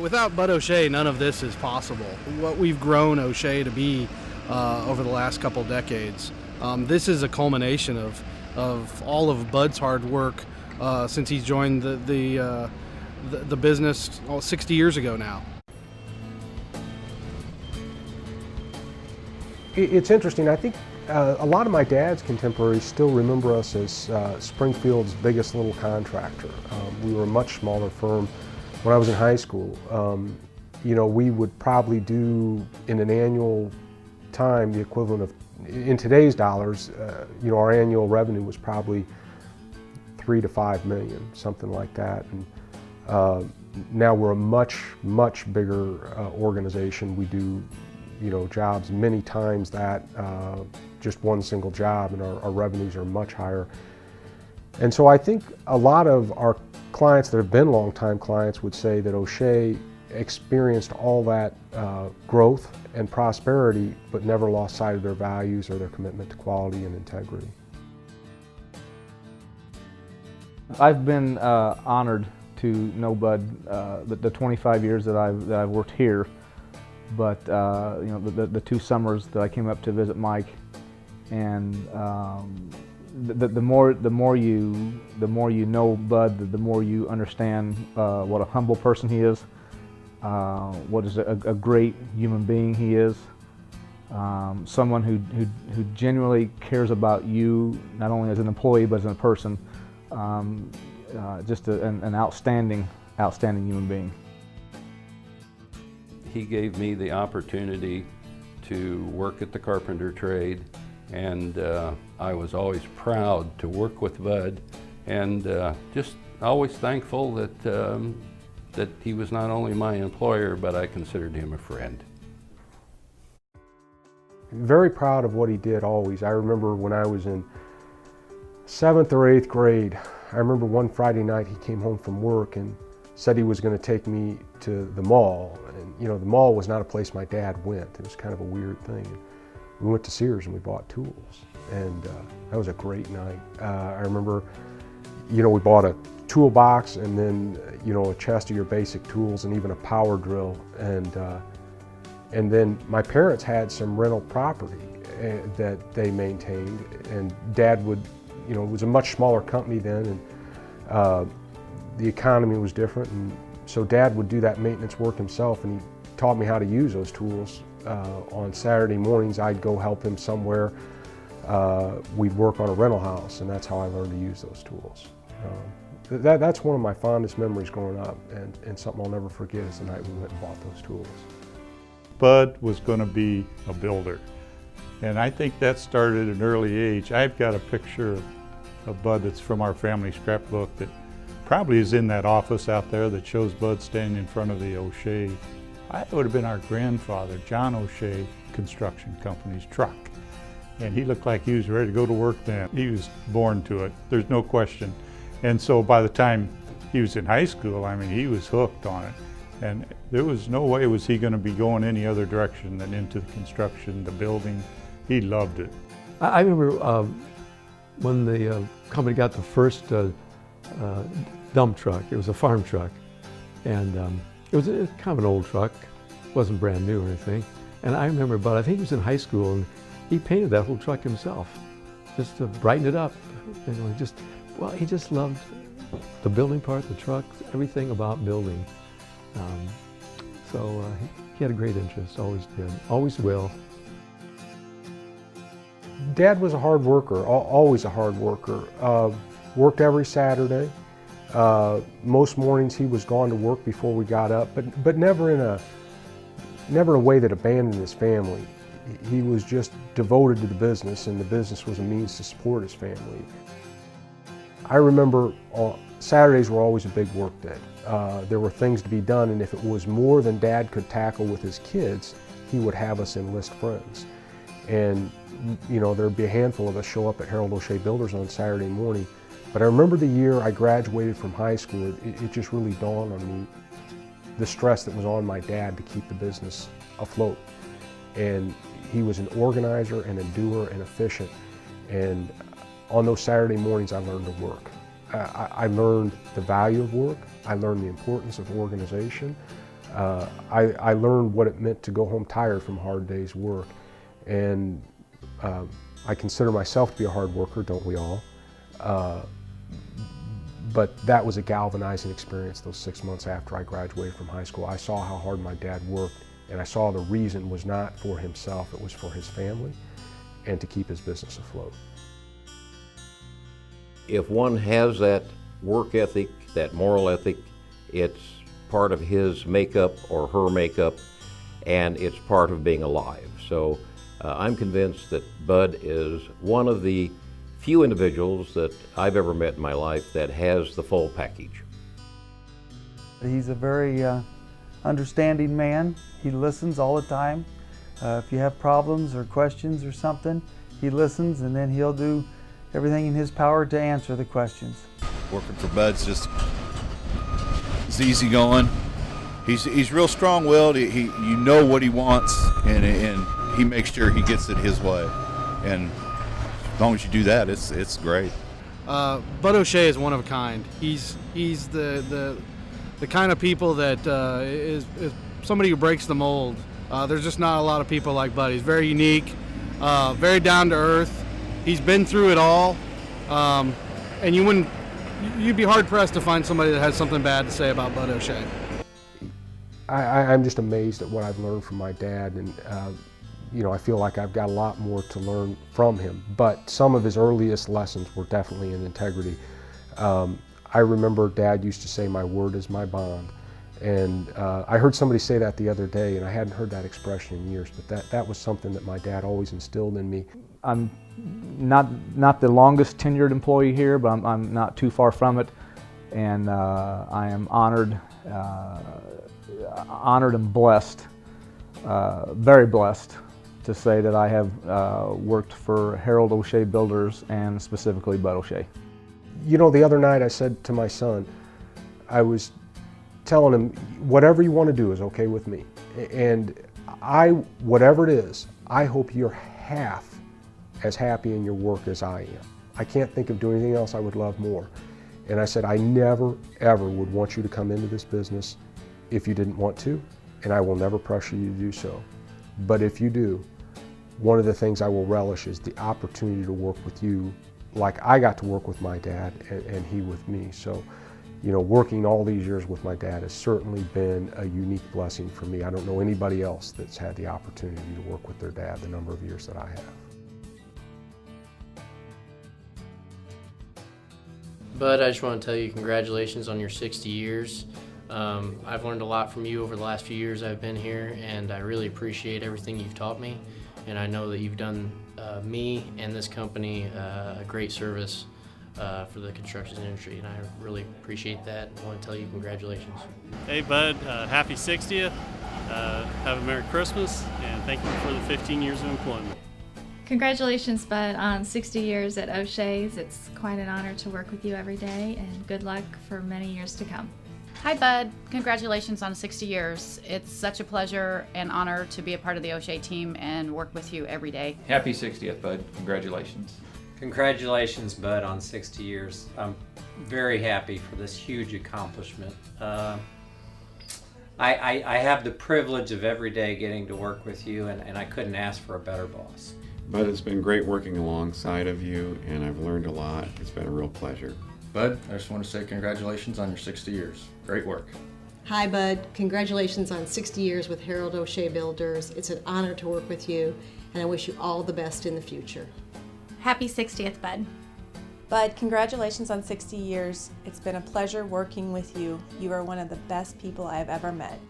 Without Bud O'Shea, none of this is possible. What we've grown O'Shea to be over the last couple decades, this is a culmination of all of Bud's hard work since he's joined the business 60 years ago now. It's interesting. I think a lot of my dad's contemporaries still remember us as Springfield's biggest little contractor. We were a much smaller firm when I was in high school. You know, we would probably do in an annual time the equivalent of, in today's dollars, you know, our annual revenue was probably 3 to 5 million, something like that. And now we're a much bigger organization. We do, you know, jobs many times that, just one single job, and our revenues are much higher. And so I think a lot of our clients that have been longtime clients would say that O'Shea experienced all that growth and prosperity, but never lost sight of their values or their commitment to quality and integrity. I've been honored to know Bud the 25 years that I've worked here, but you know, the 2 summers that I came up to visit Mike, and the more you know Bud, the more you understand what a humble person he is, what is a great human being he is, someone who genuinely cares about you, not only as an employee but as a person. Just an outstanding human being. He gave me the opportunity to work at the carpenter trade, and I was always proud to work with Bud, and just always thankful that he was not only my employer, but I considered him a friend. Very proud of what he did always. I remember when I was in 7th or 8th grade, I remember one Friday night he came home from work and said he was going to take me to the mall. And you know, the mall was not a place my dad went. It was kind of a weird thing. And we went to Sears and we bought tools, and that was a great night. I remember, you know, we bought a toolbox and then, you know, a chest of your basic tools and even a power drill. And then my parents had some rental property that they maintained, and Dad would, you know, it was a much smaller company then, and the economy was different, and so Dad would do that maintenance work himself, and he taught me how to use those tools. On Saturday mornings, I'd go help him somewhere. We'd work on a rental house, and that's how I learned to use those tools. That's one of my fondest memories growing up, and something I'll never forget is the night we went and bought those tools. Bud was going to be a builder, and I think that started at an early age. I've got a picture of Bud that's from our family scrapbook that probably is in that office out there that shows Bud standing in front of the O'Shea. It would have been our grandfather, John O'Shea Construction Company's truck. And he looked like he was ready to go to work then. He was born to it, there's no question. And so by the time he was in high school, I mean, he was hooked on it. And there was no way was he going to be going any other direction than into the construction, the building. He loved it. I remember when the company got the first dump truck. It was a farm truck, and it was kind of an old truck. It wasn't brand new or anything. And I remember, but I think he was in high school, and he painted that whole truck himself, just to brighten it up. You know, he just loved the building part, the truck, everything about building. So he had a great interest, always did, always will. Dad was a hard worker, always a hard worker. Worked every Saturday. Most mornings he was gone to work before we got up, but never in a way that abandoned his family. He was just devoted to the business, and the business was a means to support his family. I remember Saturdays were always a big work day. There were things to be done, and if it was more than Dad could tackle with his kids, he would have us enlist friends. And you know, there'd be a handful of us show up at Harold O'Shea Builders on Saturday morning. But I remember the year I graduated from high school, it just really dawned on me the stress that was on my dad to keep the business afloat. And he was an organizer and a doer and efficient. And on those Saturday mornings, I learned to work. I learned the value of work. I learned the importance of organization. I learned what it meant to go home tired from a hard day's work. And I consider myself to be a hard worker, don't we all? But that was a galvanizing experience those 6 months after I graduated from high school. I saw how hard my dad worked, and I saw the reason was not for himself, it was for his family and to keep his business afloat. If one has that work ethic, that moral ethic, it's part of his makeup or her makeup, and it's part of being alive. So I'm convinced that Bud is one of the few individuals that I've ever met in my life that has the full package. He's a very understanding man. He listens all the time. If you have problems or questions or something, he listens, and then he'll do everything in his power to answer the questions. Working for Bud's just he's easygoing. He's real strong-willed. You know what he wants, and he makes sure he gets it his way. And as long as you do that, it's great. Bud O'Shea is one of a kind. He's the kind of people that is somebody who breaks the mold. There's just not a lot of people like Bud. He's very unique, very down to earth. He's been through it all, and you'd be hard pressed to find somebody that has something bad to say about Bud O'Shea. I'm just amazed at what I've learned from my dad, and I feel like I've got a lot more to learn from him. But some of his earliest lessons were definitely in integrity. I remember Dad used to say, "My word is my bond," and I heard somebody say that the other day, and I hadn't heard that expression in years. But that was something that my dad always instilled in me. I'm not the longest tenured employee here, but I'm not too far from it, and I am honored and blessed, very blessed, to say that I have worked for Harold O'Shea Builders and specifically Bud O'Shea. The other night I said to my son, I was telling him, whatever you want to do is okay with me. And whatever it is, I hope you're half as happy in your work as I am. I can't think of doing anything else I would love more. And I said, I never, ever would want you to come into this business if you didn't want to, and I will never pressure you to do so. But if you do, one of the things I will relish is the opportunity to work with you like I got to work with my dad and he with me. So, working all these years with my dad has certainly been a unique blessing for me. I don't know anybody else that's had the opportunity to work with their dad the number of years that I have. Bud, I just want to tell you congratulations on your 60 years. I've learned a lot from you over the last few years I've been here, and I really appreciate everything you've taught me. And I know that you've done me and this company a great service for the construction industry, and I really appreciate that. I want to tell you congratulations. Hey Bud, happy 60th. Have a Merry Christmas, and thank you for the 15 years of employment. Congratulations, Bud, on 60 years at O'Shea's. It's quite an honor to work with you every day, and good luck for many years to come. Hi Bud, congratulations on 60 years. It's such a pleasure and honor to be a part of the O'Shea team and work with you every day. Happy 60th, Bud. Congratulations. Congratulations, Bud, on 60 years. I'm very happy for this huge accomplishment. I have the privilege of every day getting to work with you, and I couldn't ask for a better boss. Bud, it's been great working alongside of you, and I've learned a lot. It's been a real pleasure. Bud, I just want to say congratulations on your 60 years. Great work. Hi Bud, congratulations on 60 years with Harold O'Shea Builders. It's an honor to work with you, and I wish you all the best in the future. Happy 60th, Bud. Bud, congratulations on 60 years. It's been a pleasure working with you. You are one of the best people I have ever met.